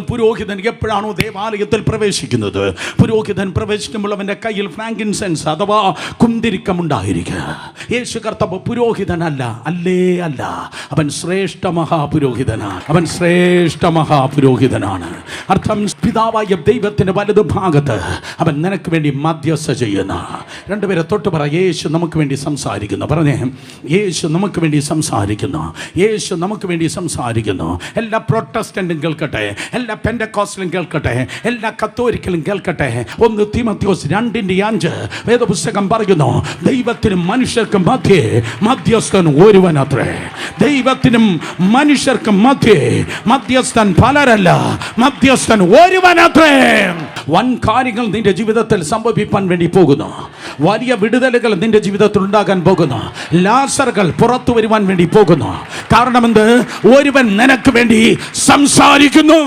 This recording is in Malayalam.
പുരോഹിതൻ എപ്പോഴാണോ ദേവാലയത്തിൽ പ്രവേശിക്കുന്നത്, പുരോഹിതൻ പ്രവേശിക്കുമ്പോൾ അവൻ്റെ കയ്യിൽ ഫ്രാങ്കിൻസെൻസ് അഥവാ കുന്തിരിക്കമുണ്ടായിരിക്കുക. യേശു കർത്താവ് പുരോഹിതനല്ല, അല്ല, അവൻ ശ്രേഷ്ഠ മഹാപുരോഹിതനാണ്. അവൻ ശ്രേഷ്ഠ മഹാപുരോഹിതനാണ്. അർത്ഥം, പിതാവായ ദൈവത്തിൻ്റെ വലതു ഭാഗത്ത് അവൻ നിനക്ക് വേണ്ടി മധ്യസ്ഥ ചെയ്യുന്ന. രണ്ടുപേരെ തൊട്ട് പറ, യേശു നമുക്ക് വേണ്ടി സംസാരിക്കുന്നു. പറഞ്ഞേ, യേശു നമുക്ക് വേണ്ടി സംസാരിക്കുന്നു. യേശു നമുക്ക് വേണ്ടി സംസാരിക്കുന്നു. എല്ലാ പ്രൊട്ടസ്റ്റന്റും കേൾക്കട്ടെ, എല്ലാ പെന്തക്കോസ്റ്റലും കേൾക്കട്ടെ, എല്ലാ കത്തോലിക്കലും കേൾക്കട്ടെ. 1 തീമോഥെയോസ് 2:5 വേദപുസ്തകം പറയുന്നു, ദൈവത്തിനും മനുഷ്യർക്കും മധ്യേ മധ്യസ്ഥൻ ഒരുവനത്രേ. ദൈവത്തിനും മനുഷ്യർക്കും മധ്യേ മധ്യസ്ഥൻ പലരല്ല, മധ്യസ്ഥൻ ഒരുവനത്രേ. വൻ കാര്യങ്ങൾ നിന്റെ ജീവിതത്തിൽ സംഭവിക്കാൻ വേണ്ടി പോകുന്നു. വലിയ വിടുതലുകൾ നിന്റെ ജീവിതത്തിൽ ഉണ്ടാകാൻ പോകുന്നു. ലാസറുകൾ പുറത്തു വരുവാൻ വേണ്ടി പോകുന്നു. കാരണം എന്ത്? ഒരുവൻ നിനക്ക് വേണ്ടി സംസാരിക്കുന്നു.